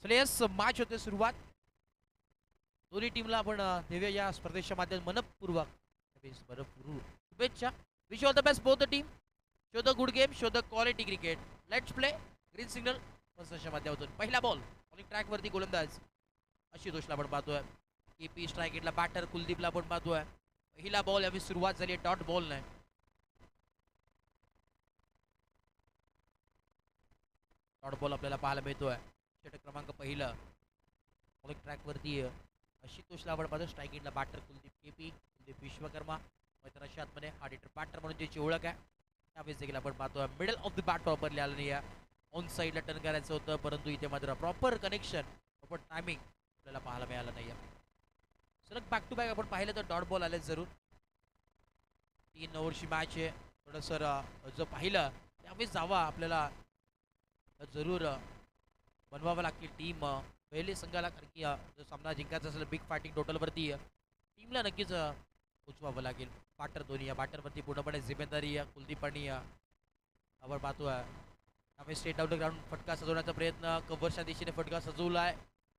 चला yes match होते सुरुवात. दोन्ही टीमला आपण देऊया या स्पर्धेच्या माध्यमातून मनपूर्वक शुभेच्छा. Wish all the best both the team. Show the good game, show the quality cricket. Let's play. Green signal फर्स्टच्या माध्यमातून पहिला बॉल बॉलिंग ट्रॅक वरती गोलंदाज आशुतोषला आपण पाहतोय. केपी स्ट्राईक एटला बॅटर कुलदीपला आपण पाहतोय. पहिला बॉल यावेळी सुरुवात झाली डॉट बॉल नाही. डॉट बॉल आपल्याला पाहायला मिळतोय. षटक क्रमांक पहिला बॉलिंग ट्रॅक वरती आशुतोषला आपण पाहतो. स्ट्राईक एटला बॅटर कुलदीप केपी, कुलदीप विश्वकर्मा मैदानाच्या आतमध्ये हार्ड बॅटर म्हणून ज्याची ओळख आहे. त्यावेळेस देखील आपण पाहतोय मिडल ऑफ द बॅट वापरले आलं नाही. ऑन साईडला टर्न करायचं होतं परंतु इथे मात्र प्रॉपर कनेक्शन, प्रॉपर टायमिंग आपल्याला पाहायला मिळालं नाही. सलग बॅक टू बॅक आपण पाहिलं तर डॉट बॉल आले जरूर. 3 ओव्हरची मॅच आहे. थोडंसं जर पाहिलं त्यावेळेस जावा आपल्याला जरूर बनवावं लागते टीम पहिले संघाला, कारण की जर सामना जिंकायचा असेल बिग फायटिंग टोटलवरती टीमला नक्कीच उचवावं लागेल. बॅटर दोन्ही बॅटरवरती पूर्णपणे जिम्मेदारी कुलदीप आणि आपण पाहतो त्यामुळे स्ट्रेट आउट ग्राउंड फटका सजवण्याचा प्रयत्न. कव्हरच्या दिशेने फटका सजवला आहे.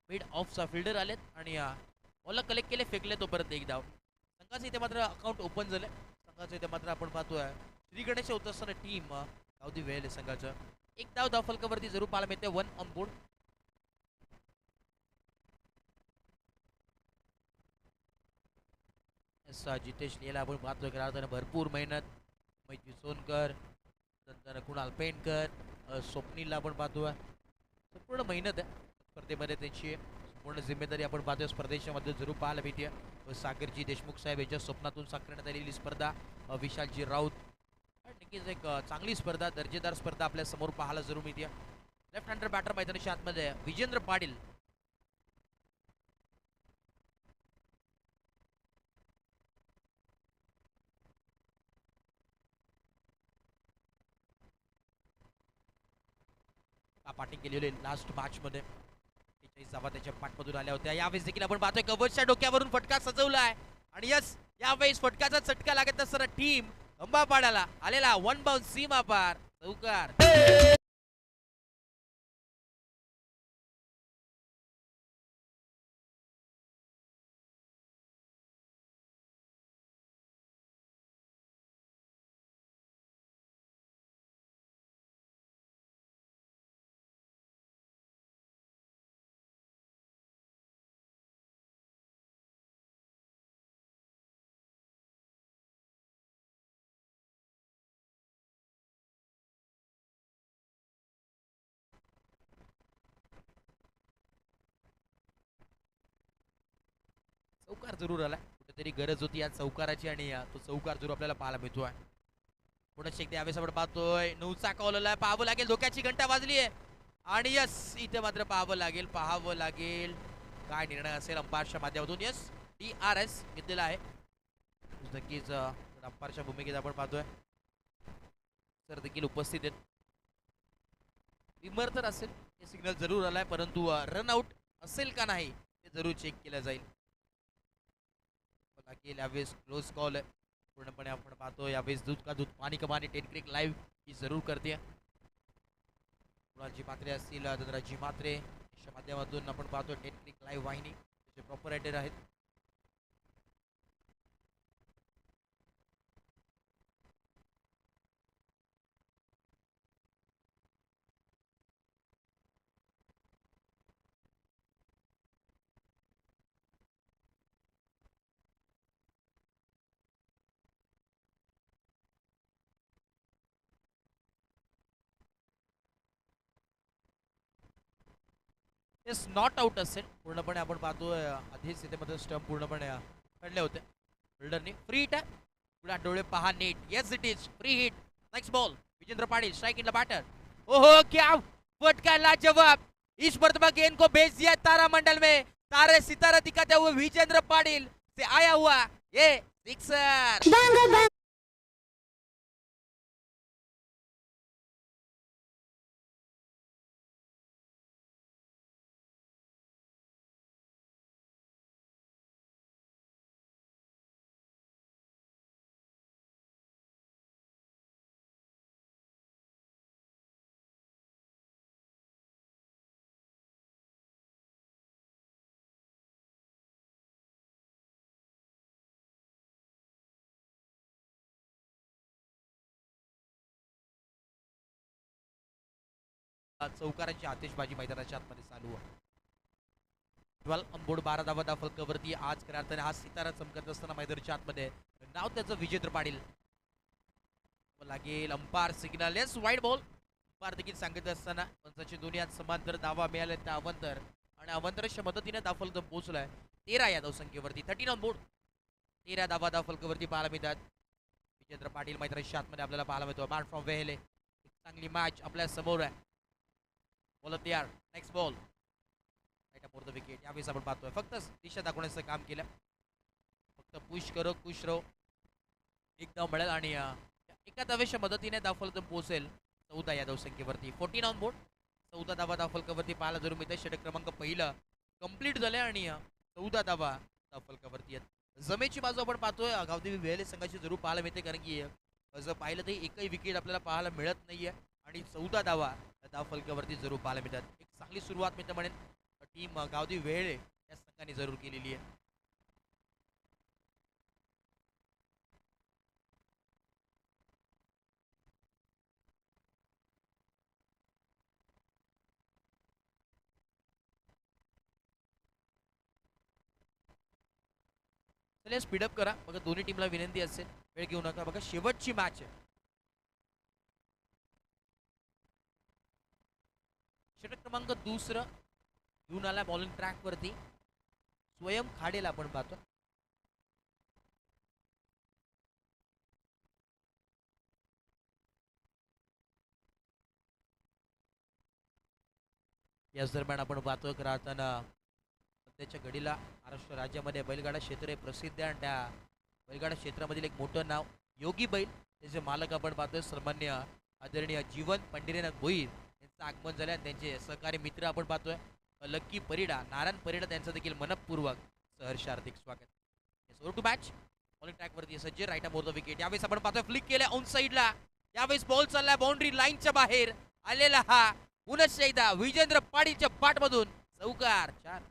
मिड ऑफचा फिल्डर आलेत आणि बॉलला कलेक्ट केले, फेकले तोपर्यंत एक धाव. संघाचं इथे मात्र अकाउंट ओपन झालं. संघाचं इथे मात्र आपण पाहतोय श्री गणेश होत असताना टीम अवधी वेळ संघाचं एक धाव फलकावरती जरूर पाहायला मिळते. 1 ऑन बोर्ड. जितेश लिहिला आपण पाहतोय खेळाडूने भरपूर मेहनत. मैत्री सोनकर, नंतर कुणाल पेंडकर, स्वप्नीलला आपण पाहतोय संपूर्ण मेहनत आहे स्पर्धेमध्ये. त्यांची संपूर्ण जिम्मेदारी आपण पाहतोय स्पर्धेच्या मध्ये जरूर पाहायला मिळते. सागरजी देशमुख साहेब यांच्या स्वप्नातून साकारण्यात आलेली स्पर्धा. विशालजी राऊत, नक्कीच एक चांगली स्पर्धा, दर्जेदार स्पर्धा आपल्या समोर पाहायला जरूर मिळते. लेफ्ट हँडर बॅटर मैदानाच्या आतमध्ये विजेंद्र पाटील. पाटिंग केलेले लास्ट मॅच मध्ये 43 धावा त्याच्या पाठमधून आल्या होत्या. यावेळेस देखील आपण पाहतोय कव्हरच्या डोक्यावरून फटका सजवलाय आणि यस यावेळेस फटकाचा चटका लागत असताना टीम अंबापाड्याला आलेला 1 बाउन्स सीमा पार चौकार. चौकार जरूर आला. कुठेतरी गरज होती या चौकाराची आणि तो चौकार जरूर आपल्याला पाहायला मिळतोय. पुढे शेक यावेळेस आपण पाहतोय 9चा कॉल आलाय. पाहावं लागेल, धोक्याची घंटा वाजली आहे आणि यस इथे मात्र पाहावं लागेल काय निर्णय असेल अंपायरच्या माध्यमातून. यस DRS घेतलेला आहे. नक्कीच अंपायरच्या भूमिकेत आपण पाहतोय सर देखील उपस्थित आहेत. विमर तर असेल हे सिग्नल जरूर आलाय परंतु रनआउट असेल का नाही ते जरूर चेक केलं जाईल. यावेळेस क्लोज कॉल आहे पूर्णपणे आपण पाहतो. यावेळेस दूध का दूध पाणी कमाने 10 क्रिक लाईव्ह ही जरूर करते. कुणालजी मात्रे असतील, धनराजी मात्रे यांच्या माध्यमातून आपण पाहतो 10 क्रिक लाईव्ह वाहिनी त्याचे प्रॉपर रायटर आहेत. येस नॉट आउट असेल पूर्णपणे आपण पाहतोय. आधीच इथे मध्ये स्टंप पूर्णपणे पडले होते. फिल्डरनी फ्री हिट आहे. पुढे डोळे पहा नीट. Yes it is free hit. Next ball Vijendra Patil strike in the batter. ओहो क्या फटका लाजवाब. इस मर्तबा गेंद को भेज दिया तारामंडल में. तारे सितारा दिखाते हुए विजेंद्र पाटिल से आया हुआ ये सिक्सर. चौकारांची आतिषबाजी मैदानाच्या आतमध्ये चालू आहे. 12 ऑनबोर्ड 12 धावा फलकावरती आज खऱ्या अर्थाने हा सितारा चमकत असताना मैदानाच्या आतमध्ये नाव त्याचं विजेंद्र पाटील. लागेल umpire signal. Yes wide ball. Umpire देखील सांगत असताना पंचाची दोन्ही आज समांतर धावा मिळाल्या त्या अवंतर आणि अवंतरच्या मदतीने धावफलक पोहोचलाय 13 या धावसंख्येवरती. 13 ऑन बोर्ड. 13 धावा धावफलकावरती पाहायला मिळतात. विजेंद्र पाटील मैदानाच्या आतमध्ये आपल्याला पाहायला मिळतो. Man from Vehele. एक चांगली मॅच आपल्या समोर आहे. बोलत तयार. Next ball. Right wicket. यावेळेस आपण पाहतोय फक्त दिशा दाखवण्याचं काम केलं. फक्त पुश करो खुश रहो एक धाव मिळेल आणि एका धावेच्या मदतीने धावफलक पोहोचेल 14 या धावसंख्येवरती. 14 ऑन बोर्ड. 14 धावा धावफलकावरती पाहायला जरूर मिळते. षटक क्रमांक पहिलं कंप्लीट झाले आणि 14 धावा धावफलकावरती आहेत. जमेची बाजू आपण पाहतोय गावदेवी वेहेले संघाची जरूर पाहायला मिळते कारण की जर पाहिलं तर एकही विकेट आपल्याला पाहायला मिळत नाहीये आणि 14 धावा धावफलकावरती जरूर पाहायला मिळतात. एक चांगली सुरुवात मी तर म्हणेन टीम गावदेवी वेहेले या संघाने जरूर केलेली आहे. चला स्पीडअप करा. बघा दोन्ही टीमला विनंती असेल वेळ घेऊ नका. बघा शेवटची मॅच आहे. षटक क्रमांक दुसरं घेऊन आला बॉलिंग ट्रॅक वरती स्वयं खाडेला आपण पाहतो. याच दरम्यान आपण पाहतोय खरं असताना सध्याच्या घडीला महाराष्ट्र राज्यामध्ये बैलगाडा क्षेत्र हे प्रसिद्ध आहे आणि त्या बैलगाडा क्षेत्रामधील एक मोठं नाव योगी बैल त्याचे मालक आपण पाहतोय सन्मान्य आदरणीय जीवन पंढरीनाथ भोईर यांचं आगमन झालं. त्यांचे सहकारी मित्र आपण पाहतोय लक्की परिडा नारायण परिडा त्यांचं देखील मनपूर्वक सहर्ष हार्दिक स्वागत. टू मॅच बॉलिंग ट्रॅक वरती सज्ज. Right more the wicket. यावेळेस आपण पाहतोय फ्लिक केल्या ऑन साईडला. यावेळेस बॉल चाललाय बाउंड्री लाईनच्या बाहेर आलेला हा पुनश्च एकदा विजेंद्र पाटीलच्या पाठमधून चौकार. 4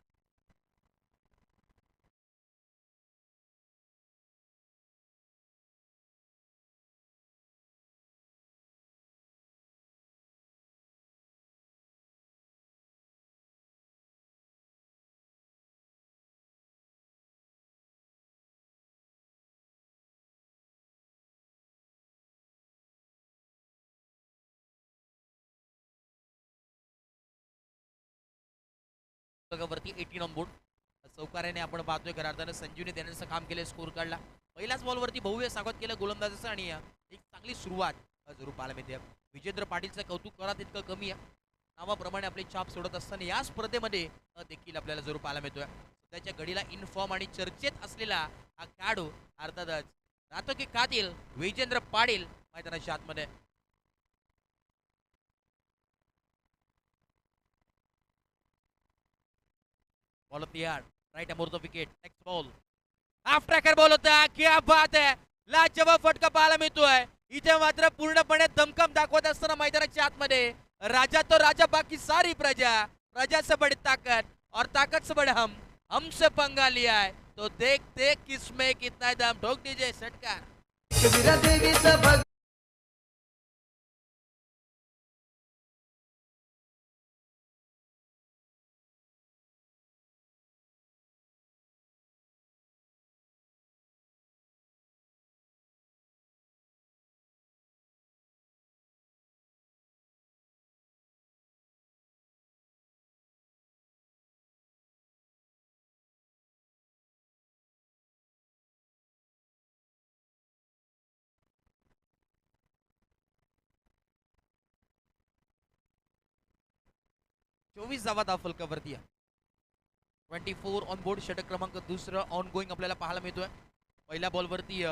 वरती 18 ऑन बोर्ड. चौकाराने आपण पाहतोय खऱ्या अर्थानं संजीवने देण्याचं काम केलं. स्कोर काढला. पहिल्याच बॉलवरती भव्य स्वागत केलं गोलंदाजाचं आणि एक चांगली सुरुवात जरूर पाहायला मिळते. विजेंद्र पाटीलचं कौतुक करा तितकं कमी आहे. नावाप्रमाणे आपली छाप सोडत असताना या स्पर्धेमध्ये देखील आपल्याला जरूर पाहायला मिळतोय. सध्याच्या घडीला इन फॉर्म आणि चर्चेत असलेला हा खेळाडू अर्थातच राहतो की खातील विजेंद्र पाटील मैदानाच्या आतमध्ये. Ball off the yard. Right more the wicket. Next ball. Half tracker ball होता. क्या बात है. लाजवाब फटका पाहायला मिळतोय. इथे मात्र पूर्णपणे दमखम दाखवत असताना मैदानाच्या आतमध्ये राजा तो राजा बाकी सारी प्रजा. प्रजा से बड़ी ताकत और ताकत से बड़े हमसे पंगा लिया है तो देखते किसमें कितना दम. ठोक दीजिए षटकार. चोवीस धावा धावफलकावरती आहे. 24 ऑन बोर्ड. षटक क्रमांक दुसरं ऑन गोईंग आपल्याला पाहायला मिळतोय. पहिल्या बॉलवरती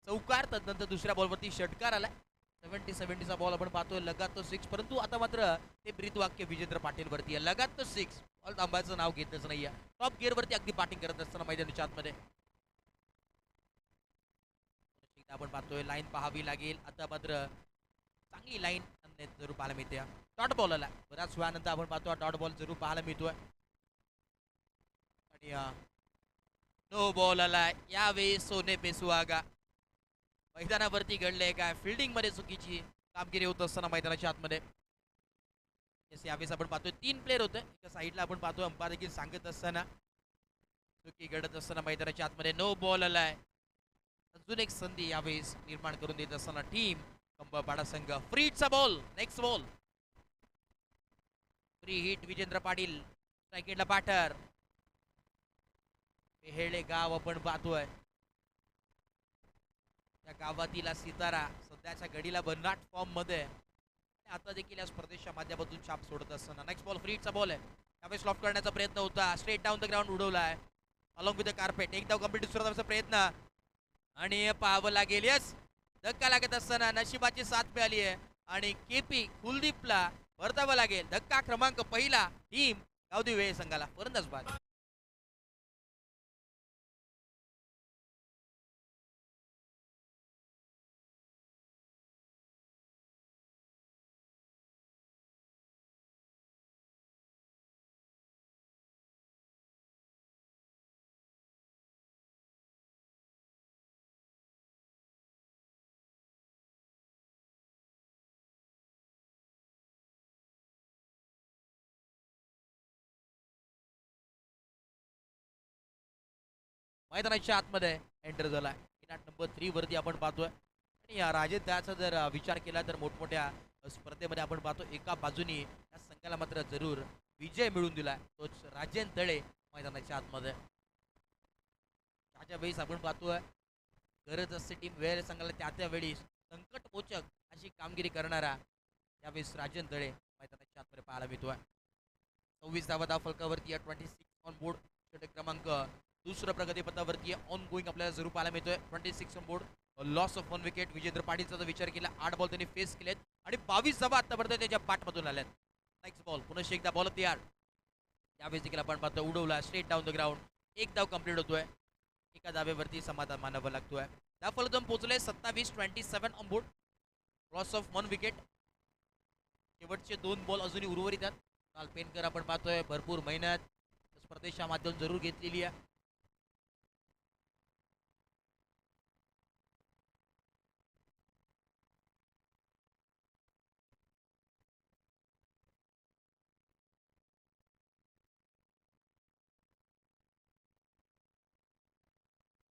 चौकार तदनंतर दुसऱ्या बॉलवरती षटकार आलाय. 70-70चा बॉल आपण पाहतोय. लगात तो 6 परंतु आता मात्र ते ब्रीद वाक्य विजेंद्र पाटील वरती आहे. लगात तो 6 बॉल थांबायचं नाव घेतच नाहीये. टॉप गिअर वरती अगदी बॅटिंग करत असताना मैदानाच्या आतमध्ये आपण पाहतोय लाईन पाहावी लागेल. आता मात्र चांगली लाईन जरूर पाहायला मिळते. डॉट बॉल आला. बऱ्याच वेळानंतर आपण पाहतो डॉट बॉल जरूर पाहायला मिळतोय आणि नो बॉल आला. यावेळी सोने पे सुहागा. मैदानावरती घडले काय फिल्डिंग मध्ये चुकीची कामगिरी होत असताना मैदानाच्या आतमध्ये यावेळेस आपण पाहतोय 3 प्लेयर होते एका साईडला आपण पाहतोय अंपायर देखील सांगत असताना चुकी घडत असताना मैदानाच्या आतमध्ये नो बॉल आलाय. अजून एक संधी यावेळेस निर्माण करून देत असताना टीम खंबापाडा संघ. फ्रीचा ball, next ball, free hit Vijendra Patil, strike batter. Hele गाव आपण पाहतोय, या गावातील सितारा सध्याच्या घडीला भन्नाट फॉर्म मध्ये आता देखील या स्पर्धेच्या माध्यमातून छाप सोडत असताना नेक्स्ट बॉल, फ्रीचा बॉल आहे. त्यावेळेस लॉफ्ट करण्याचा प्रयत्न होता, स्ट्रेट डाऊन द ग्राउंड उडवलाय अलॉंग विथ द कार्पेट. एक धाव कंप्लीट, दुसरा धावचा प्रयत्न आणि पाहावं लागेल. यस, धक्का लागत असताना नशिबाची साथ मिळाली आहे आणि केपी कुलदीपला परतावं लागेल. धक्का क्रमांक पहिला टीम गावदेवी वेळ संघाला. फलंदाज बाद. मैदानाच्या आतमध्ये एंटर झालाय. नंबर 3 वरती आपण पाहतोय. आणि या राजेश त्याचा जर विचार केला तर मोठमोठ्या स्पर्धेमध्ये आपण पाहतो एका बाजूनी या संघाला मात्र जरूर विजय मिळून दिलाय, तोच राजेन तळे मैदानाच्या आतमध्ये. त्याच्या वेळेस आपण पाहतोय गरज असते टीम वेळ संघाला त्या वेळी संकटमोचक अशी कामगिरी करणारा यावेळेस राजेन तळे मैदानाच्या आतमध्ये पाहायला मिळतोय. 26 धावा फलकावरती 26 ऑन बोर्ड. षटक क्रमांक दुसरं प्रगतीपथावरती ऑन गोईंग आपल्याला जरूर पाहायला मिळतोय. 26 on board, loss of 1 wicket. Vijendra पाटीलचा जर विचार केला 8 बॉल त्यांनी फेस केलेत आणि 22 धावा आतापर्यंत त्याच्या पाठमधून आल्यात. नेक्स्ट बॉल, पुन्हा एकदा बॉल तयार. यावेळेस देखील आपण पाहतो उडवला स्ट्रेट डाऊन द ग्राउंड. एक धाव कंप्लीट होतोय, एका धावेवरती समाधान मानावं लागतोय. त्या फलटून पोहोचले 27 on board, loss of 1 wicket. शेवटचे 2 बॉल अजूनही उर्वरित आहेत. नालपेनकर आपण पाहतोय भरपूर मेहनत स्पर्धेच्या माध्यमातून जरूर घेतलेली आहे.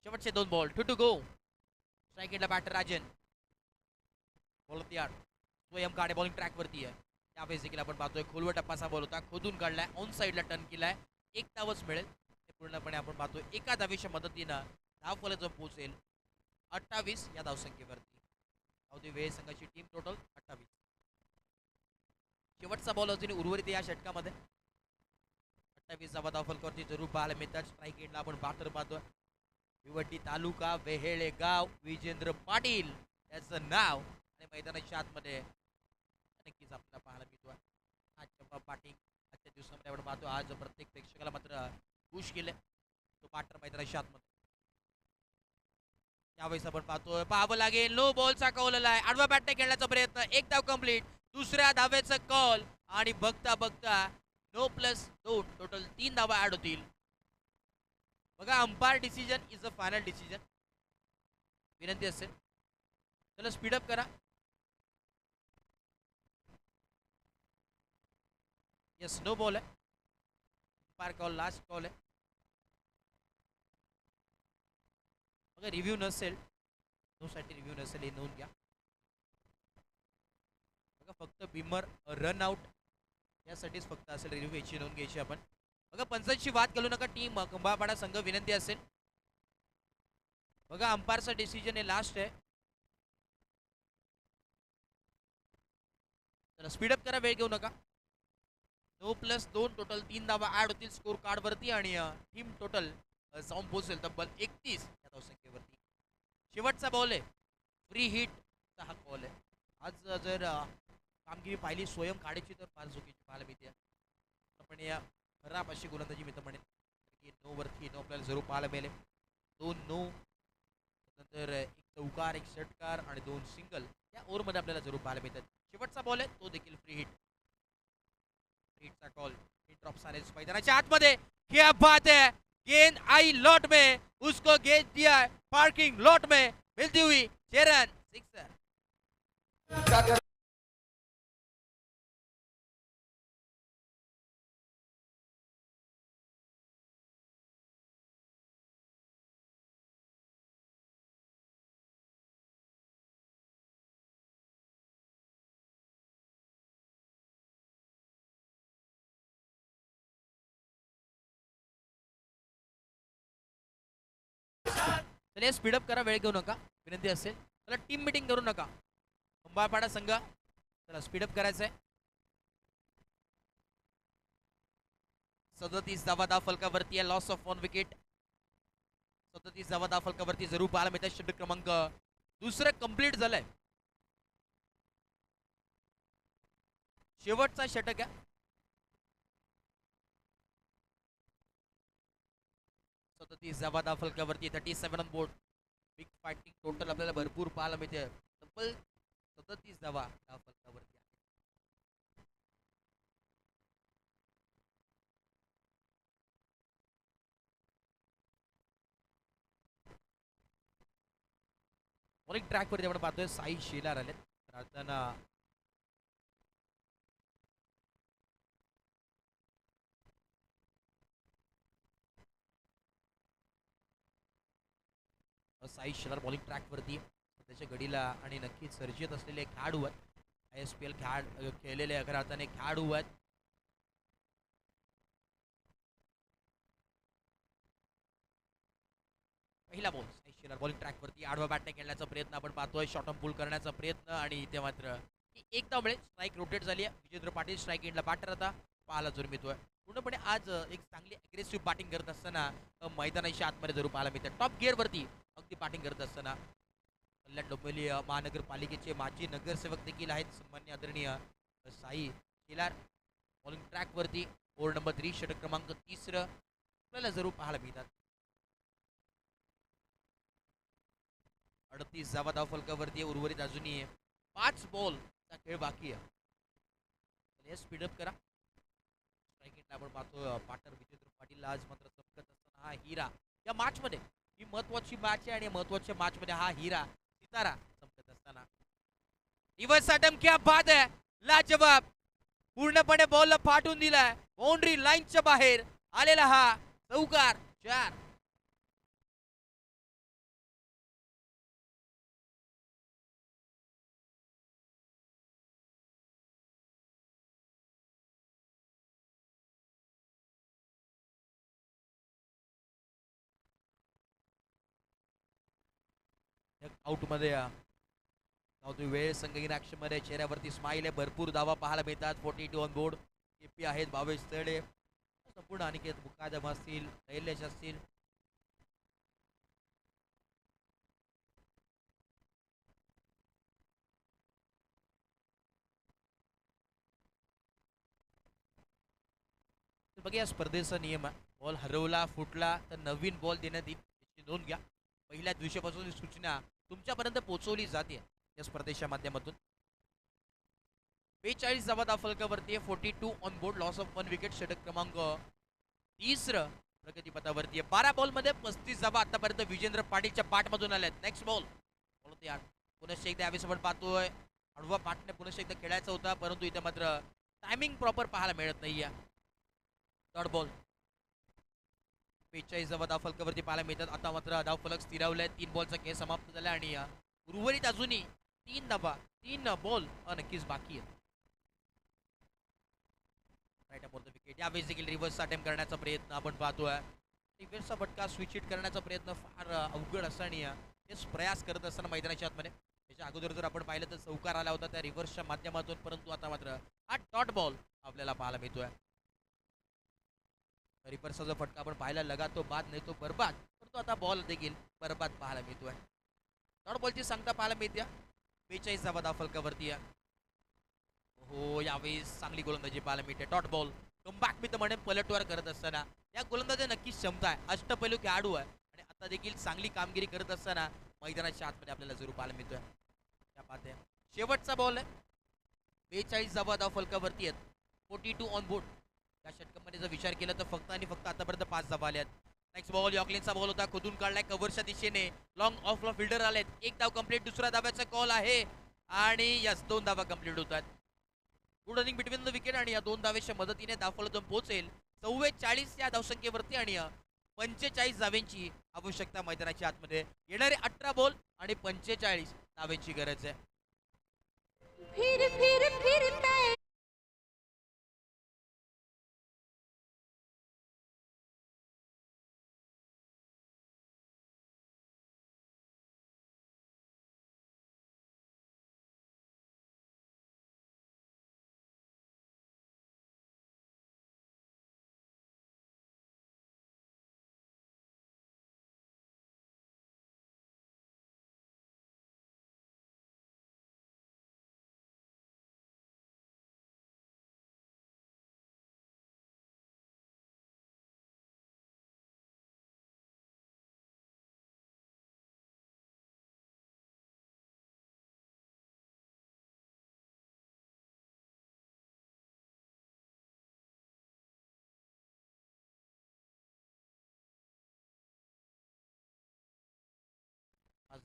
शेवटचे 2 ball, 2 to go. Strike batter Rajan ball तयार. स्वयं काढे बॉलिंग ट्रॅक वरती आहे. त्यावेळेस देखील आपण पाहतोय खोलवर टप्पाचा बॉल होता, खोदून काढलाय, ऑन साईडला टर्न केलाय. एक धावच मिळेल. ते पूर्णपणे आपण पाहतोय एका धावेच्या मदतीनं धाव फलक जो पोहोचेल 28 या धावसंख्येवरती. गावदेवी वेळ संघाची टीम टोटल 28. शेवटचा बॉल अजून उर्वरित या षटकामध्ये. 28 धावा धाव फलकावरती जरूर पाहायला मिळतात. स्ट्राईक एंडला आपण बॅटर पाहतोय भिवंडी तालुका वेहेळे गाव विजेंद्र पाटील याचं नाव. आणि मैदानाच्या आतमध्ये नक्कीच आपल्याला पाहायला मिळतो आज पाटील. आजच्या दिवसामध्ये आपण पाहतो आज प्रत्येक प्रेक्षकाला मात्र खुश केले तो बॅटर मैदानाच्या आतमध्ये. त्यावेळेस आपण पाहतोय पाहावं लागेल नो बॉलचा कॉल आलाय. आडवा बॅटने खेळण्याचा प्रयत्न, एक धाव कंप्लीट, दुसऱ्या धावेचा कॉल आणि बघता बघता नो प्लस 2 टोटल 3 धावा ऍड होतील. बघा umpire decision is a final decision. विनंती असेल चला स्पीडअप करा. यस, नो बॉल आहे. अंपायर कॉल लास्ट कॉल आहे. बघा रिव्ह्यू नसेल, नो साठी रिव्ह्यू नसेल हे नोंद घ्या. बघा फक्त बिमर रन आउट यासाठीच फक्त असेल रिव्ह्यू, याची नोंद घ्यायची आपण. बघा पंचांची वाद घालू नका टीम खंबाळपाडा संघ, विनंती असेल. बघा अंपायरचा डिसिजन हे लास्ट आहे. चला स्पीडअप करा, वेळ घेऊ नका. नो प्लस 2 टोटल 3 धावा ऍड होतील स्कोर कार्ड वरती आणि टीम टोटल जाऊन पोहोचेल तब्बल 31 या धावसंख्येवरती. शेवटचा बॉल आहे, फ्री हिटचा हा बॉल आहे. आज जर कामगिरी पाहिली स्वयं काढायची तर फार चुकीची पाहायला मिळते. पण या खराब अशी गोलंदाजी मी तर म्हणेन की नो वरती नो आपल्याला जरूर पाहायला मिळेल. 2 नो, नंतर एक चौकार, एक षटकार आणि 2 सिंगल या ओव्हरमध्ये आपल्याला जरूर पाहायला मिळतात. शेवटचा बॉल आहे तो देखील फ्री हिट. हिटचा कॉल, हिट ड्रॉप साइलेंस मैदानाच्या आतमध्ये. क्या बात है, गेंद आई लॉट में, उसको गेंद दिया पार्किंग लॉट में मिलती हुई 6 रन, सिक्सर. चला स्पीडअप करा, वेळ घेऊ नका, विनंती असेल. चला टीम मीटिंग करू नका. खंबाळपाडा संघ चला स्पीडअप करायचं आहे. 37 धावा धाव फलकावरती आहे. Loss of 1 wicket. 37 धावा धाव फलकावरती जरूर पाहायला मिळतात. षटक क्रमांक दुसरं कंप्लीट झालंय. शेवटचा षटक आहे. 37 धावा धाव फलकावरती. 37 on board. Big fighting total आपल्याला भरपूर पाहायला मिळते. तब्बल 37 धावा धाव फलकावरती. बॉलिंग ट्रॅकवरती आपण पाहतोय साई शेलार आले. राहताना साई शेलार बॉलिंग ट्रॅकवरती त्याच्या गडीला आणि नक्कीच सर्जित असलेले खेळाडू आहेत. ISPL खेळलेले अगर अर्थाने खेळाडू आहेत. पहिला बॉल साई शेलार बॉलिंग ट्रॅकवरती आडवा बॅटने खेळण्याचा प्रयत्न आपण पाहतोय. शॉर्ट ऑन पुल करण्याचा प्रयत्न आणि इथे मात्र एक धावमुळे स्ट्राईक रोटेट झाली आहे. विजेंद्र पाटील स्ट्राईक एंडला बॅटर आता पाहायला जरूर मिळतोय. पूर्णपणे आज एक चांगली अग्रेसिव्ह बॅटिंग करत असताना मैदानाच्या आतमध्ये जरूर पाहायला मिळते. टॉप गिअरवरती अगदी बॅटिंग करत असताना कल्याण डोंबिवली महानगरपालिकेचे माजी नगरसेवक देखील आहेत. सन्मान्य आदरणीय साई शेलार बॉलिंग ट्रॅकवरती. ओव्हर नंबर 3 षटक क्रमांक 30 आपल्याला जरूर पाहायला मिळतात. 38 धावा धाव फलकावरती. उर्वरित अजूनही 5 बॉलचा खेळ बाकी आहे. स्पीडअप करा. स्ट्राईक आपण पाहतो पार्टनर विजेंद्र पाटील आज मात्र चमकत असताना हा हिरा या मॅच मध्ये ही महत्वाची मॅच आहे आणि महत्वाच्या मॅच मध्ये हा हिरा सितारा चमकत असताना रिव्हर्स अटेम्प्ट क्या बात आहे. लाजवाब. पूर्णपणे बॉलला फाटून दिलाय. बाउंड्री लाईनच्या बाहेर आलेला हा चौकार 4. आउट मध्ये वेळ संघहीन ऍक्शन मध्ये चेहऱ्यावरती स्माईल आहे. भरपूर धावा पाहायला मिळतात. 42 ऑन बोर्ड. केपी आहेत 22 तळे. संपूर्ण अनिकेत मुकादम असतील, शैलेश असतील, बघा या स्पर्धेचा नियम आहे. बॉल हरवला फुटला तर नवीन बॉल देण्यात येईल. त्याची नोंद घ्या. पहिल्या दिवशीपासून सूचना तुमच्यापर्यंत पोहोचवली जाते या स्पर्धेच्या माध्यमातून. 42 धावा धाव फलकावरती. 42 on board. Loss of 1 wicket. षटक क्रमांक 30 प्रगतीपथावरती. 12 बॉल मध्ये 35 धावा आतापर्यंत विजेंद्र पाटीलच्या पाठमधून आल्यात. नेक्स्ट बॉल पुन्हा एकदा यावेळेस आपण पाहतोय आडवा पाठने पुन्हा एकदा खेळायचा होता परंतु इथे मात्र टायमिंग प्रॉपर पाहायला मिळत नाहीये. Third ball. 45 धावा धाव फलकावरती पाहायला मिळतात. आता मात्र धाव फलक स्थिरावलाय. 3 बॉलचा खेळ समाप्त झाला आणि उर्वरित अजूनही 3 धावा 3 बॉल नक्कीच बाकी आहेत. Right upon the wicket. यावेळेस देखील रिव्हर्सचा अटेम्प्ट करण्याचा प्रयत्न आपण पाहतोय. रिव्हर्सचा फटका स्विच हिट करण्याचा प्रयत्न फार अवघड असताना तेच प्रयास करत असताना मैदानाच्या आतमध्ये त्याच्या अगोदर जर आपण पाहिलं तर चौकार आला होता त्या रिव्हर्सच्या माध्यमातून परंतु आता मात्र हा डॉट बॉल आपल्याला पाहायला मिळतोय. रिव्हर्सचा जो फटका आपण पाहायला लगा तो बाद नाही तो बरबाद परंतु आता बॉल देखील बरबाद पाहायला मिळतोय. डॉट बॉलची सांगता पाहायला मिळते. 42 धावा धाव फलकावरती. हो यावेळेस चांगली गोलंदाजी पाहायला मिळते. डॉट बॉल कमबॅक मी तर म्हणेन पलटवार करत असताना या गोलंदाजी नक्कीच क्षमता आहे. अष्टपैलू खेळाडू आहे आणि आता देखील चांगली कामगिरी करत असताना मैदानाच्या आतमध्ये आपल्याला जरूर पाहायला मिळतोय. त्या पाहते शेवटचा बॉल आहे. 42 धावा धाव फलकावरती आहेत. 42 ऑन बोर्ड. या षटकामध्ये जर विचार केला तर फक्त आणि फक्त आतापर्यंत 5 धावा आल्यात. नेक्स्ट बॉल यॉकलिनचा बॉल होता. खोदून काढलाय कव्हरच्या दिशेने. लॉंग ऑफ ला फिल्डर आलेत. एक धाव कंप्लीट. दुसरा धाव्याचा कॉल आहे आणि यस 2 धावा कंप्लीट होतात. Good running between the wicket आणि या 2 धावेच्या मदतीने धावफलक पोहोचेल 44 या धावसंख्येवरती आणि 45 धावेंची आवश्यकता मैदानाच्या आतमध्ये. येणारे 18 बॉल आणि 45 धावेंची गरज आहे.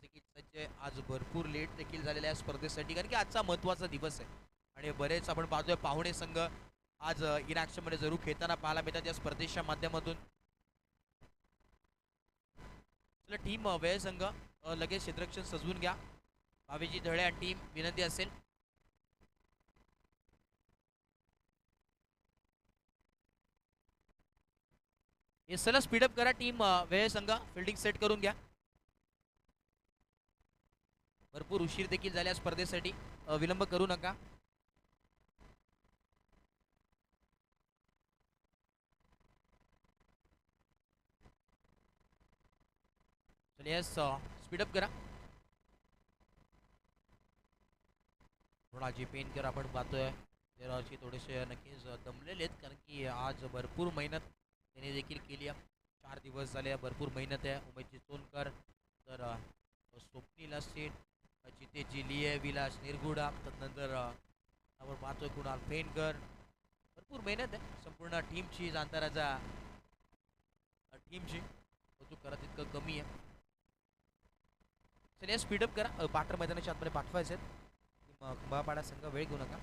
देखील सज्ज आहे. आज भरपूर लेट देखील झालेल्या आहे स्पर्धेसाठी, कारण की आजचा महत्त्वाचा दिवस आहे आणि बरेच आपण पाहतोय पाहुणे संघ आज इन ॲक्शनमध्ये जरूर खेळताना पाहायला मिळतात या स्पर्धेच्या माध्यमातून. चला टीम वेळ संघ लगेच क्षेत्ररक्षण सजवून घ्या. भावेजी धळे आणि टीम विनंती असेल. हे सगळं स्पीडअप करा टीम वेळ संघ, फिल्डिंग सेट करून घ्या. भरपूर उशीर देखील झाल्या स्पर्धेसाठी, विलंब करू नका. येस स्पीडअप करा. थोडाजी पेनकर आपण पाहतोय तेराची थोडेसे नक्कीच दमलेले आहेत, कारण की आज भरपूर मेहनत त्याने देखील केली आहे. 4 दिवस झाले, भरपूर मेहनत आहे. उमेश चितोणकर, तर स्वप्नील असेल, जितेजी लिये, विलास निरगुडा, त्यानंतर आपण पाहतोय कुणाल पेनकर. भरपूर मेहनत आहे संपूर्ण टीमची, जाणताराचा टीमची कौतुक करा तितकं कमी आहे. चला स्पीडअप करा, पाटर मैदानाच्या आतमध्ये पाठवायचे आहेत. कुंभापाडा संघ वेळ घेऊ नका.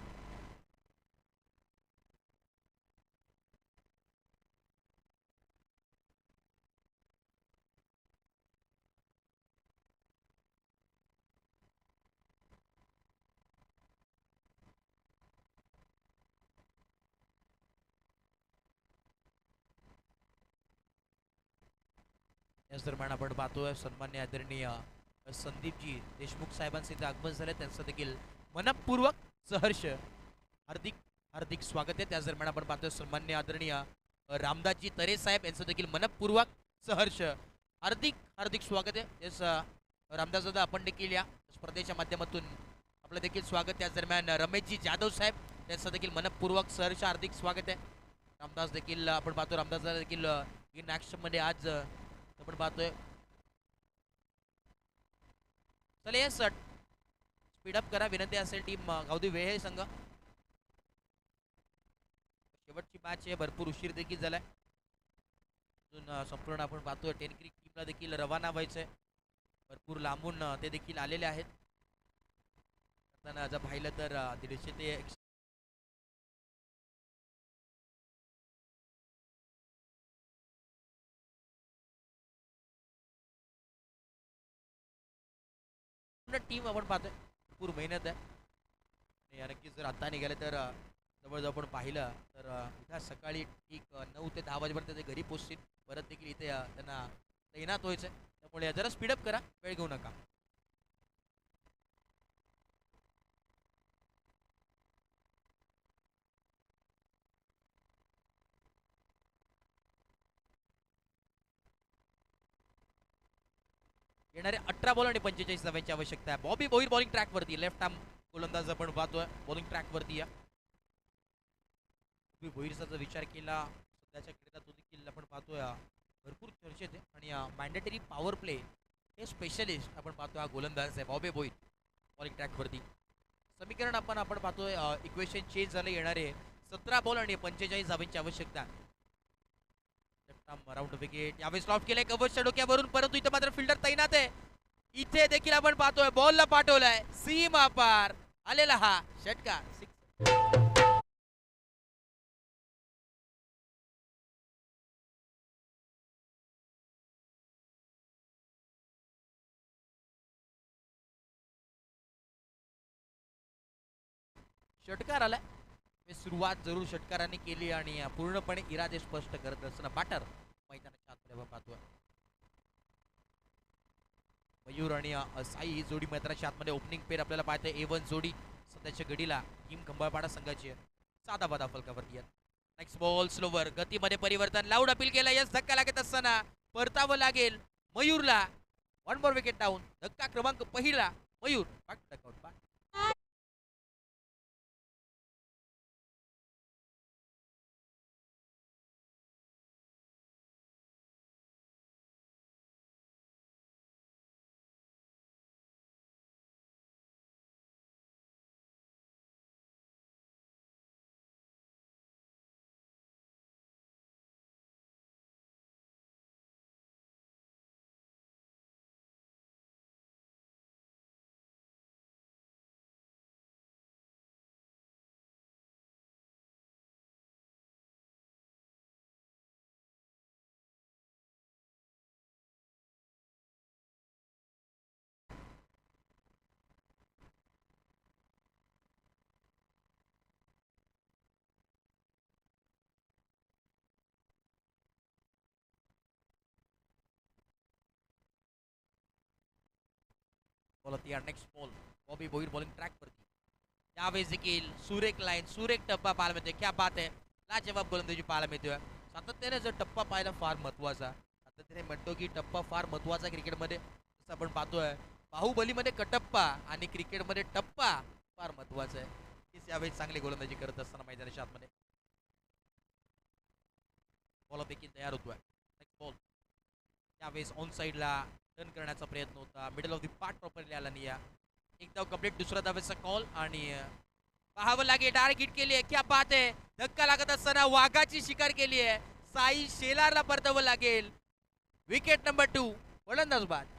याच दरम्यान आपण पाहतोय सन्मान्य आदरणीय संदीपजी देशमुख साहेबांचे इथे आगमन झाले, त्यांचं देखील मनपूर्वक सहर्ष हार्दिक हार्दिक स्वागत आहे. त्याच दरम्यान आपण पाहतोय सन्मान्य आदरणीय रामदासजी तरे साहेब यांचं देखील मनपूर्वक सहर्ष हार्दिक हार्दिक स्वागत आहे. तेच रामदास दादा आपण देखील या स्पर्धेच्या माध्यमातून आपलं देखील स्वागत. त्याच दरम्यान रमेशजी जाधव साहेब त्यांचं देखील मनपूर्वक सहर्ष हार्दिक स्वागत आहे. रामदास देखील आपण पाहतो, रामदास दादा देखील इन ॲक्शनमध्ये आज आपण पाहतोय. चला येस स्पीडअप करा विनंती असेल टीम गावदी वेळ संघ. शेवटची मॅच आहे, भरपूर उशीर देखील झालाय. अजून संपूर्ण आपण पाहतोय 10 क्रिक टीमला देखील रवाना व्हायचंय. भरपूर लांबून ते देखील आलेले आहेत. जर पाहिलं तर 150 ते टीम आपण पाहतोय भरपूर मेहनत आहे. आणि नक्कीच जर आता निघाले तर जवळजवळ आपण पाहिलं तर उद्या सकाळी ठीक 9 ते 10 वाजेपर्यंत ते घरी पोचतील. परत देखील इथे त्यांना तैनात व्हायचं आहे. त्यामुळे जरा स्पीडअप करा, वेळ घेऊ नका. येणारे 18 बॉल आणि 45 धावांची आवश्यकता आहे. बॉबी बोईर बॉलिंग ट्रॅकवरती, लेफ्ट आर्म गोलंदाज आपण पाहतोय बॉलिंग ट्रॅकवरती या. बॉबी बोईरचा जर विचार केला सध्याच्या क्रीडा तो देखील आपण पाहतोय भरपूर चर्चेत आहे. आणि मॅन्डेटरी पॉवर प्ले हे स्पेशलिस्ट आपण पाहतो हा गोलंदाज आहे बॉबी बोईर बॉलिंग ट्रॅकवरती. समीकरण आपण पाहतोय इक्वेशन चेंज झाले. येणारे 17 बॉल आणि 45 धावांची आवश्यकता. राऊंड विकेट यावेळेस लॉफ्ट केलाय कव्हरच्या डोक्यावरून, परंतु इथे मात्र फिल्डर तैनात आहे. इथे देखील आपण पाहतोय बॉलला पाठवलाय सीमा पार आलेला हा षटकार. षटकार आलाय. सुरुवात जरूर षटकाराने केली आणि पूर्णपणे इरादे स्पष्ट करत असताना बॅटर मैदानाच्या आतमध्ये पाहतोय. मयूर आणि साई ही जोडी मैदानाच्या आतमध्ये ओपनिंग पेर आपल्याला पाहतोय. A1 जोडी सध्याच्या घडीला टीम खंबाळपाडा संघाची साधा बाधा फलकावरती आहे. नेक्स्ट बॉल स्लोवर, गतीमध्ये परिवर्तन, लाऊड अपील केला. यस धक्का लागत असताना परतावं लागेल मयूरला. 1 मोर विकेट डाऊन. धक्का क्रमांक पहिला मयूर. बोलती next ball Bobby Boir bowling track वरती त्यावेळेस देखील सुरेख लाईन सुरेख टप्पा पाहायला मिळतोय क्या बात आहे लाजवाब गोलंदाजी पाहायला मिळतोय सातत्याने जर टप्पा पाहायला फार महत्वाचा सातत्याने म्हणतो की टप्पा फार महत्वाचा क्रिकेटमध्ये जसं आपण पाहतोय बाहुबलीमध्ये कटप्पा आणि क्रिकेटमध्ये टप्पा फार महत्वाचा आहे तीच यावेळी चांगली गोलंदाजी करत असताना मैदानाच्या आतमध्ये बॉलपैकी तयार होतोय नेक्स्ट बॉल त्यावेळेस ऑन साईडला टर्न करण्याचा प्रयत्न होता middle of the part properly आला नाही एक धाव कंप्लीट दुसरा धावेचा कॉल आणि पाहावं लागेल डायरेक्ट हिट केली आहे क्या बात आहे धक्का लागत असताना वाघाची शिकार केली आहे साई शेलारला परतावं लागेल विकेट नंबर 2 गोलंदाज बाद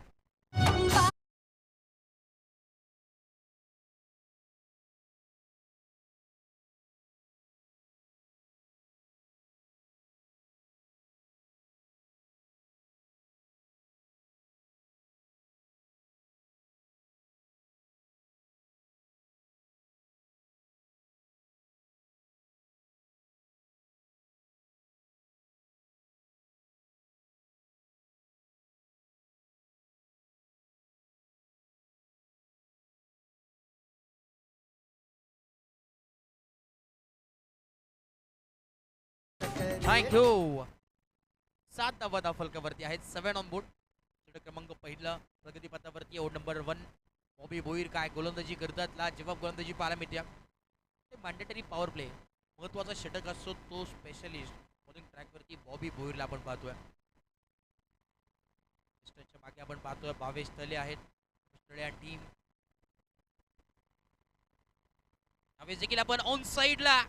थँक्यू 7 धावा फलकावरती आहेत 7 ऑन बोर्ड षटक क्रमांक पहिला प्रगतीपथावरती ओव्हर नंबर 1 बॉबी बोईर काय गोलंदाजी करतात जेव्हा गोलंदाजी पाहायला मिळते ते मॅन्डेटरी पॉवर प्ले महत्वाचा षटक असतो तो स्पेशलिस्ट बॉलिंग ट्रॅकवरती बॉबी बोईरला आपण पाहतोय मागे आपण पाहतोय भावेश तले आहेत ऑस्ट्रेलिया टीम भावेश देखील आपण ऑन साईडला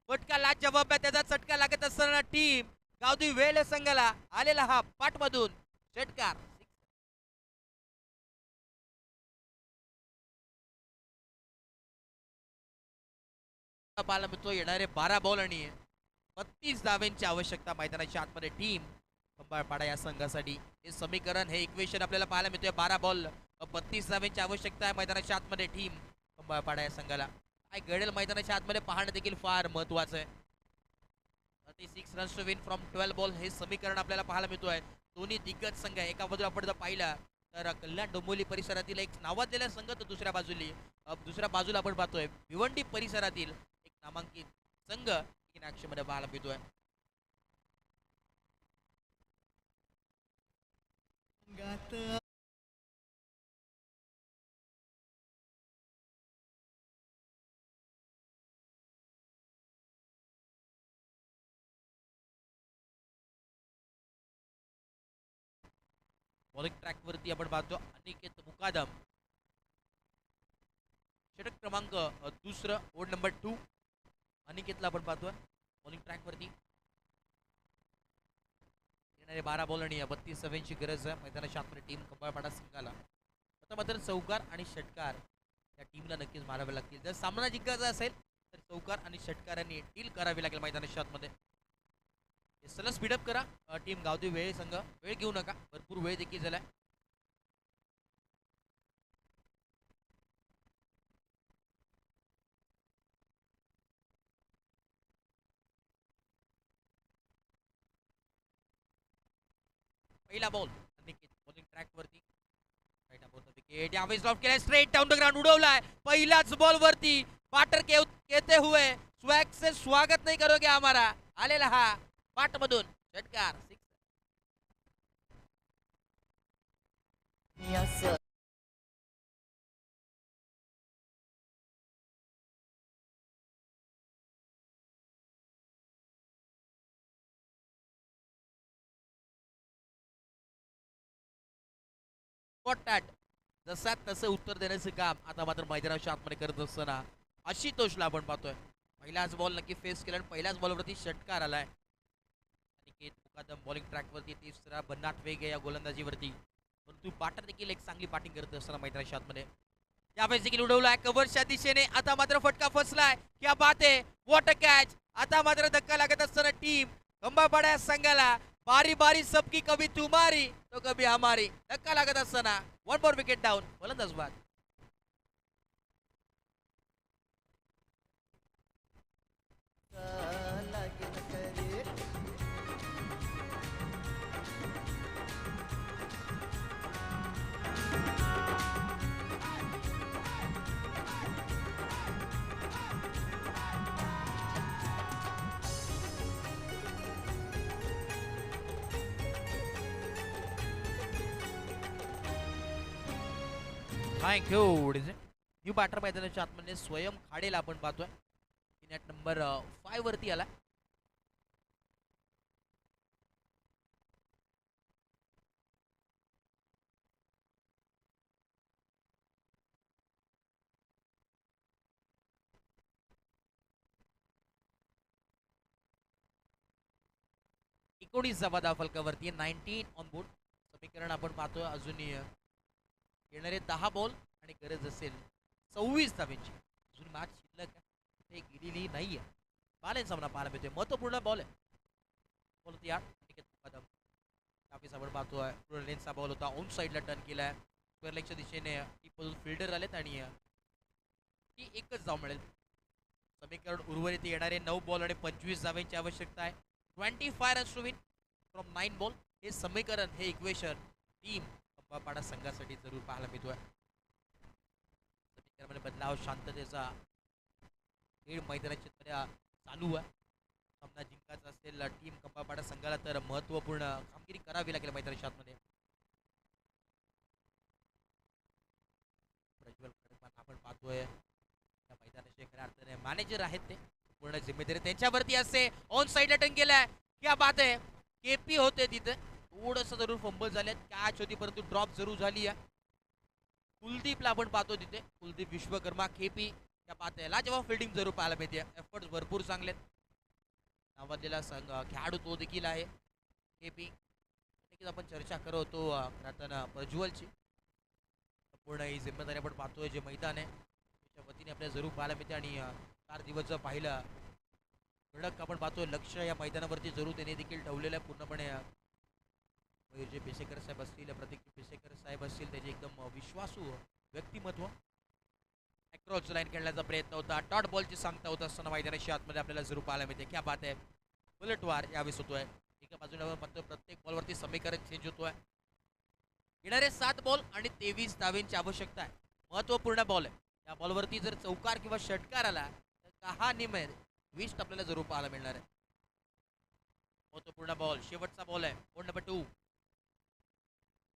फटका लाजवाब त्याचा चटका लागत असताना टीम गावदी वेळ संघाला आलेला हा पाठमधून षटकार पाहायला मिळतो येणारे 12 बॉल आणि 32 धावांची आवश्यकता मैदानाच्या आतमध्ये टीम खंबाळपाडा या संघासाठी हे समीकरण हे इक्वेशन आपल्याला पाहायला मिळतोय 12 बॉल 32 धावांची आवश्यकता आहे मैदानाच्या आतमध्ये टीम खंबाळपाडा या संघाला काय घडेल मैदानाच्या आतमध्ये पाहणं देखील फार महत्वाचं आहे 36 runs to win from 12 ball हे समीकरण आपल्याला पाहायला मिळतोय दोन्ही दिग्गज संघ एका बाजूला आपण जर पाहिला तर कल्याण डोंबिवली परिसरातील एक नावाजलेला संघ तर दुसऱ्या बाजूला आपण पाहतोय भिवंडी परिसरातील एक नामांकित संघ इन ऍक्शन मध्ये पाहायला मिळतोय बॉलिंग ट्रॅक वरती आपण पाहतो अनिकेत मुकादम षटक क्रमांक दुसरं ओव्हर नंबर 2 अनिकेतला आपण पाहतोय बॉलिंग ट्रॅक वरती येणारे 12 बॉल आणि 32 धावांची गरज आहे मैदानाच्या आतमध्ये टीम खंबाळपाडा संघाला आता मात्र चौकार आणि षटकार या टीमला नक्कीच मारावे लागतील जर सामना जिंकायचा असेल तर चौकार आणि षटकारांनी डील करावी लागेल मैदानाच्या आतमध्ये चला स्पीडअप करा टीम गावती वेळ संघ वेळ घेऊ नका भरपूर वेळ देखील झालाय पहिला बॉल बॉलिंग ट्रॅक वरती विकेट यावेळेस ड्रॉप केलाय स्ट्रेट डाऊन द ग्राउंड उडवलाय पहिलाच बॉल वरती बाटर कहते हुए स्वैग से स्वागत नहीं करोगे हमारा आलेला हा पाठमधून षटकार 6 Yes. जसा तसं उत्तर देण्याचं काम आता मात्र मैदानाच्या आतमध्ये करत असताना आशुतोषला आपण पाहतोय पहिलाच बॉल नक्की फेस केला आणि पहिल्याच बॉलवरती षटकार आलाय अनिकेत मुकादम बॉलिंग ट्रॅकवरती तिसरा भन्नाट वेग आहे या गोलंदाजीवरती परंतु बाटर देखील एक चांगली बॅटिंग करत असताना मैदानाच्या आतमध्ये यावेळेस देखील उडवलाय कव्हरच्या दिशेने आता मात्र फटका फसलाय क्या बात आहे व्हॉट अ कॅच आता मात्र धक्का लागत असताना टीम खंबाळपाडा संघाला बारी बारी सबकी कभी तुम्हारी तो कभी हमारी धक्का लागत असताना 1 more विकेट डाऊन गोलंदाज बाद थँक्यू. न्यू बॅटर मैदानाच्या आतमध्ये स्वयं खाडेला आपण पाहतोय. नॅट नंबर 5 वरती आला. एकोणीसावा धाव फलकावरती 19 ऑन बोर्ड. समीकरण आपण पाहतोय अजूनही येणारे 10 बॉल आणि गरज असेल 26 धावेची. अजून मॅच शिल्लक ते गेलेली नाहीये. बालेन सामना पाहायला मिळतोय. महत्वपूर्ण बॉल आहे. बॉल होती 8 कदम. काफीस आपण पाहतोय पूर्ण लेन्सचा बॉल होता. ऑन साईडला टर्न केलाय. स्क्वेअर लेगच्या दिशेने टीम फिल्डर आलेत आणि ती एकच धाव मिळेल. समीकरण उर्वरित येणारे 9 बॉल आणि 25 धावांची आवश्यकता आहे. 25 runs to win from 9 ball. हे समीकरण, हे इक्वेशन टीम कंबापाडा संघासाठी जरूर पाहायला मिळतोय. समीकरणामध्ये बदलाव, शांततेचा खेळ मैदानाची चालू आहे. सामना जिंकायचा असेल टीम कंबापाडा संघाला तर महत्वपूर्ण कामगिरी करावी लागेल मैदानाच्या आतमध्ये. प्रज्वल खडकवान आपण पाहतोय त्या मैदानाचे खऱ्या अर्थाने मॅनेजर आहेत. ते पूर्ण जिम्मेदारी त्यांच्यावरती असते. ऑन साईडला टर्न केलाय. क्या बात आहे. केपी होते तिथे. थोडंसं जरूर फंबल झाले. कॅच होती परंतु ड्रॉप जरूर झाली आहे. कुलदीपला आपण पाहतो तिथे. कुलदीप विश्वकर्मा, केपी, क्या बात आहे. लाजवाब फिल्डिंग जरूर पाहायला मिळते. एफर्ट्स भरपूर चांगले. नावाजलेला संघ खेळाडू तो देखील आहे केपी. देखील आपण चर्चा करत होतो रतन प्रज्वलची. पूर्ण ही जिम्मेदारी आपण पाहतोय. जे मैदान आहे त्याच्या वतीने आपल्याला जरूर पाहायला मिळते आणि 4 दिवस पाहिलं कडक आपण पाहतोय. लक्ष या मैदानावरती जरूर त्यांनी देखील ठेवलेलं आहे पूर्णपणे. जे पेशेकर साहेब असतील, प्रतीक पेशेकर साहेब असतील, त्याचे एकदम विश्वासू व्यक्तिमत्व. अक्रॉस लाईन खेळण्याचा प्रयत्न होता. डॉट बॉलची सांगता होत असताना मैदानाच्या आतमध्ये आपल्याला जरूर पाहायला मिळते. क्या बात आहे. बुलेटवार यावेळेस होतोय. एका बाजूला आपण पाहतोय प्रत्येक बॉलवरती समीकरण चेंज होतोय. येणारे 7 बॉल आणि 23 धावेंची आवश्यकता आहे. महत्वपूर्ण बॉल आहे. या बॉलवरती जर चौकार किंवा षटकार आला तर हा निमेर 20 आपल्याला जरूर पाहायला मिळणार आहे. महत्वपूर्ण बॉल, शेवटचा बॉल आहे. Ball number 2.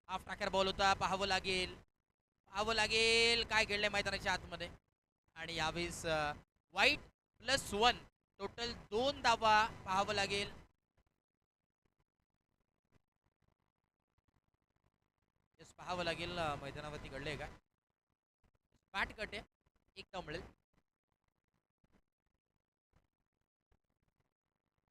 हाफ टाकर बॉल होता. पाहावं लागेल काय खेळलंय मैदानाच्या आतमध्ये. आणि यावेळेस वाईट +1 टोटल 2 धावा पाहावं लागेल. पाहावं लागेल मैदानावरती घडलंय का. बॅट कट आहे. 1 धाव मिळेल.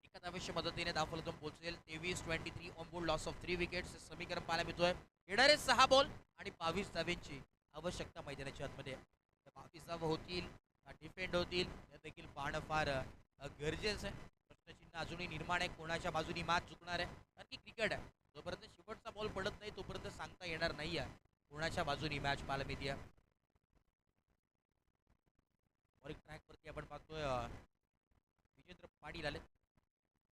एका धावेच्या मदतीने धाव फलकातून पोहोचेल. 23-23 on board. Loss of 3 wickets. समीकरण पाहायला मिळतोय. येणारे 6 बॉल आणि 22 धावेंची आवश्यकता मैदानाच्या आतमध्ये. 22 धावा होतील, डिफेंड होतील, हे देखील पाहणं फार गरजेचं आहे. प्रश्नचिन्ह अजूनही निर्माण आहे. कोणाच्या बाजूनी मॅच चुकणार आहे. कारण की क्रिकेट आहे. जोपर्यंत शेवटचा बॉल पडत नाही तोपर्यंत सांगता येणार नाही आहे कोणाच्या बाजूनी मॅच पाहायला मिळते. ट्रॅकवरती आपण पाहतोय विजेंद्र पाटील आले.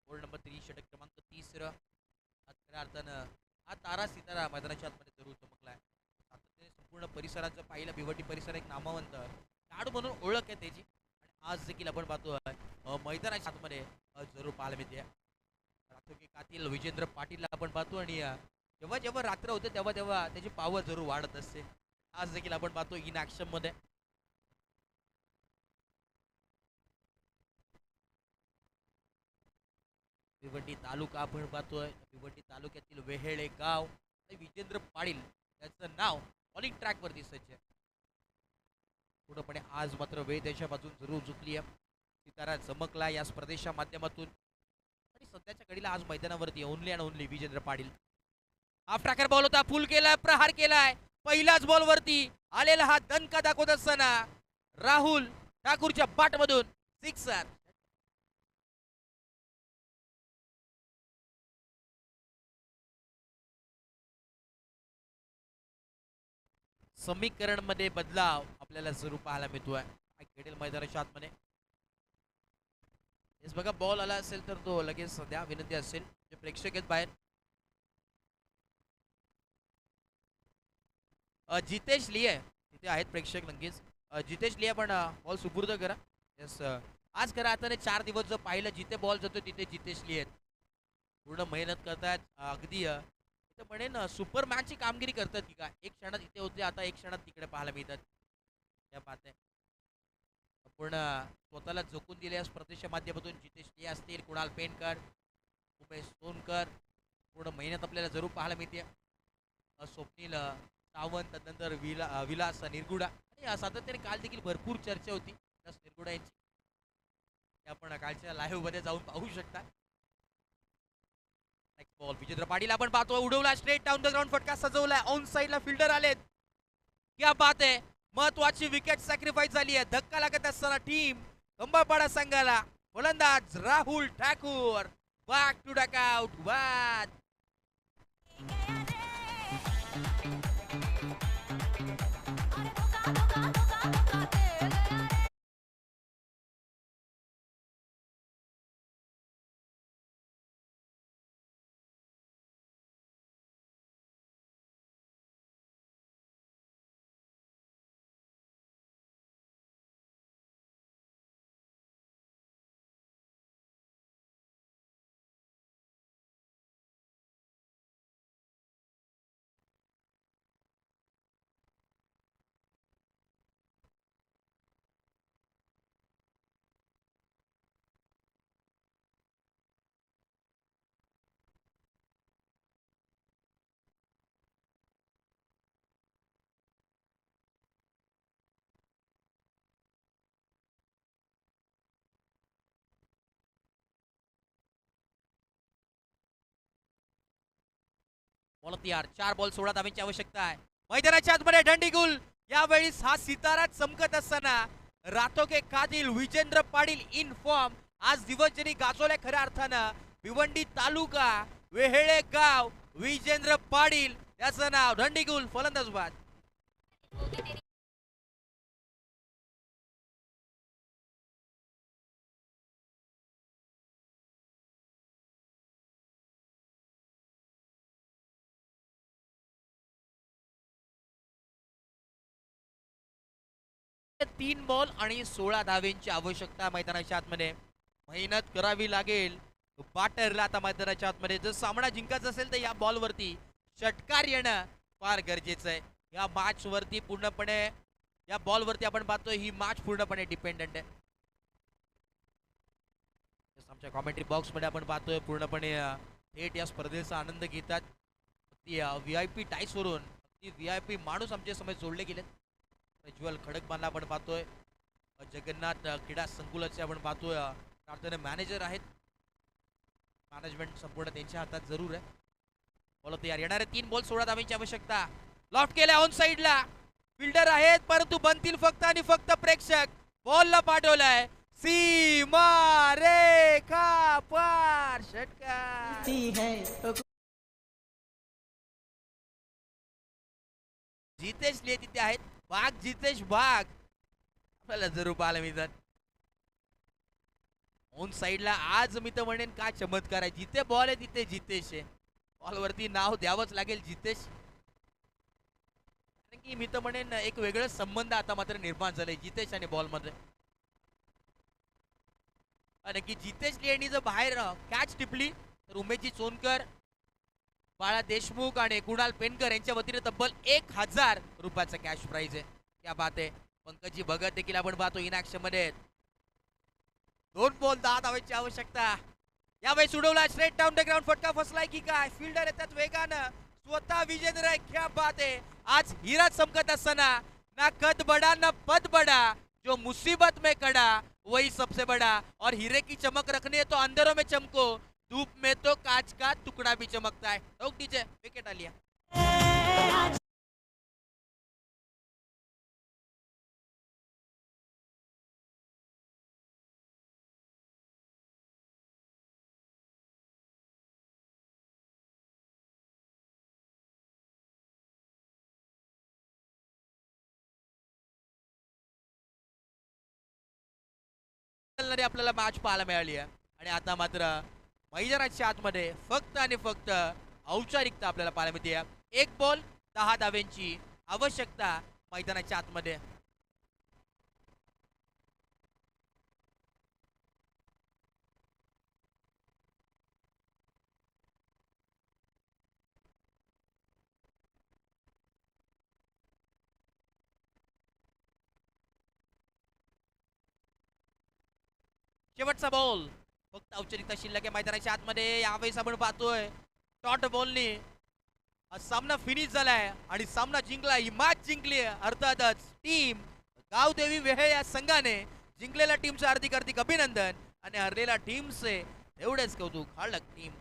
बॉल नंबर 3, षटक क्रमांक 30. खऱ्या अर्थानं हा तारा सितारा मैदानाच्या आतमध्ये जरूर चमकलाय. संपूर्ण परिसराचं पाहिलं. भिवंडी परिसर एक नामवंत खेळाडू म्हणून ओळख आहे त्याची. आणि आज देखील आपण पाहतोय मैदानाच्या आतमध्ये जरूर पाहायला मिळते. रात्रिकातील विजेंद्र पाटीलला आपण पाहतो आणि जेव्हा जेव्हा रात्र होते तेव्हा तेव्हा त्याची पावर जरूर वाढत असते. आज देखील आपण पाहतो इन ऍक्शन मध्ये. भिवंडी तालुका आपण पाहतोय. भिवंडी तालुक्यातील वेहेळे गाव आणि विजेंद्र पाटील याचं नाव बॉलिंग ट्रॅकवरती सज्ज आहे. पूर्णपणे आज मात्र वेळ त्याच्या बाजून जरूर झुकली आहे. सितारा चमकला या स्पर्धेच्या माध्यमातून. आणि सध्याच्या घडीला आज मैदानावरती only and only Vijendra Patil. Half tracker ball होता. फुल केलाय, प्रहार केलाय. पहिल्याच बॉल वरती आलेला हा दणका दाखवत असताना राहुल ठाकूरच्या बाट मधून 6. समीकरण मध्ये बदलाव आपल्याला जरूर पाहायला मिळतोय घडेल मैदानाच्या आतमध्ये. बघा बॉल आला असेल तर तो लगेच द्या. विनंती असेल जे प्रेक्षक आहेत बाहेर. जितेश लिये तिथे आहेत प्रेक्षक. नक्कीच जितेश लिये पण बॉल सुपूर्द करा. यस आज करा. आता 4 दिवस जर पाहिलं जिथे बॉल जातो तिथे जितेश लिये पूर्ण मेहनत करतात. अगदी तर म्हणेन सुपरमॅनची कामगिरी करतात की काय. एक क्षणात इथे होते, आता एक क्षणात तिकडे पाहायला मिळतात. त्या बात आहे. पण स्वतःला झोकून दिल्या स्पर्धेच्या माध्यमातून जितेश टी असतील, कुणाल पेनकर, उमेश सोनकर पूर्ण मेहनत आपल्याला जरूर पाहायला मिळते. स्वप्नील सावंत, त्यानंतर विलास निरगुडा आणि सातत्याने काल देखील भरपूर चर्चा होती विलास निरगुडा यांची. ते आपण कालच्या लाईव्ह मध्ये जाऊन पाहू शकता. नेक्स्ट बॉल विजेंद्र पाटील आपण पाहतो, उडवला स्ट्रेट डाऊन द ग्राउंड, फटका सजवलाय, ऑन साइडला फिल्डर आलेत. क्या बात आहे, महत्वाची विकेट सॅक्रिफाईस झाली आहे. धक्का लागत असताना टीम खंबापाडा संघाला फलंदाज Rahul Thakur back to dugout बाद. बोलत यार 4 बॉल 16 धावांची आवश्यकता आहे. मैदानाच्या आतमध्ये दंडीगुल, यावेळी हा सितारा चमकत असताना रातो के कादिल विजेंद्र पाटील इन फॉर्म. आज दिवस ज्यांनी गाजवल्या खऱ्या अर्थानं. भिवंडी तालुका वेहेळे गाव विजेंद्र पाटील याचं नाव. दंडीगुल फलंदाज बाद. तीन बॉल आणि 16 धावेंची आवश्यकता मैदानाच्या आतमध्ये. मेहनत करावी लागेल बॅटरला आता मैदानाच्या आतमध्ये. जर सामना जिंकायचा असेल तर या बॉलवरती षटकार येणं फार गरजेचं आहे. या मॅच वरती पूर्णपणे, या बॉलवरती आपण पाहतोय ही मॅच पूर्णपणे डिपेंडंट आहे. आमच्या कॉमेंट्री बॉक्स मध्ये आपण पाहतोय पूर्णपणे थेट या स्पर्धेचा आनंद घेतात. VIP टाईस वरून VIP माणूस आमच्या समोर जोडले गेले. प्रज्वल खडकबांना आपण पाहतोय, जगन्नाथ क्रीडा संकुलाचे आपण पाहतोय प्रार्थना मॅनेजर आहेत. मॅनेजमेंट संपूर्ण त्यांच्या हातात जरूर आहे. बोलत यार येणारे 3 बॉल 16 धावांची आवश्यकता. लॉफ्ट केल्या ऑन साइडला, फिल्डर आहेत परंतु बनतील फक्त आणि फक्त प्रेक्षक. बॉलला पाठवलाय सीमा रेखा पार, षटकार. जितेश ले तिथे आहेत, बाग जितेश बाग आपल्याला जरूर पाहायला मिळतात. ऑन साइडला आज मी तर म्हणेन काय चमत्कार आहे. जिथे बॉल आहे तिथे जितेश आहे. बॉलवरती नाव द्यावंच लागेल जितेश. कारण की मी तर म्हणेन एक वेगळं संबंध आता मात्र निर्माण झालाय जितेश आणि बॉल मध्ये. आणि की जितेश लेणी जर बाहेर कॅच टिपली तर उमेशजी सोनकर, बाळा देशमुख आणि कुणाल पेनकर यांच्या वतीने तब्बल 1000 रुपयाचा कॅश प्राइज आहे. क्या बात आहे. पंकजी भगत देखील आपण पाहतो इनॅक्शन मध्ये. 2 बॉल 10 धावांची आवश्यकता. यावेळी उडवला स्ट्रेट डाऊन द ग्राउंड, फटका फसलाय की काय. फिल्डर येतात वेगानं, स्वतः विजेंद्र आहे. क्या बात आहे. आज हिरा चमकत असताना ना कद बडा ना पद बडा, जो मुसीबत में खड़ा वही सबसे बड़ा. और हीरे की चमक रखनी है तो अंधेरों में चमको, धूप में तो कांच का टुकड़ा भी चमकता है. रोक दीजिए, विकेट आ लिया. आपल्याला मॅच पाहायला मिळाली आहे. आणि आता मात्र मैदानाच्या आतमध्ये फक्त आणि फक्त औपचारिकता आपल्याला पाहायला मिळते. 1 बॉल 10 धाव्यांची आवश्यकता मैदानाच्या आतमध्ये. शेवटचा बॉल फक्त औपचारिकता शिल्लक आहे मैदानाच्या आतमध्ये. यावेळेस आपण पाहतोय डॉट बॉलने हा सामना फिनिश झालाय आणि सामना जिंकला. ही मॅच जिंकली अर्थातच टीम गावदेवी वेहे या संघाने. जिंकलेल्या टीमचं हार्दिक हार्दिक अभिनंदन आणि हरलेल्या टीमचे एवढेच कौतुक. हार्डक टीम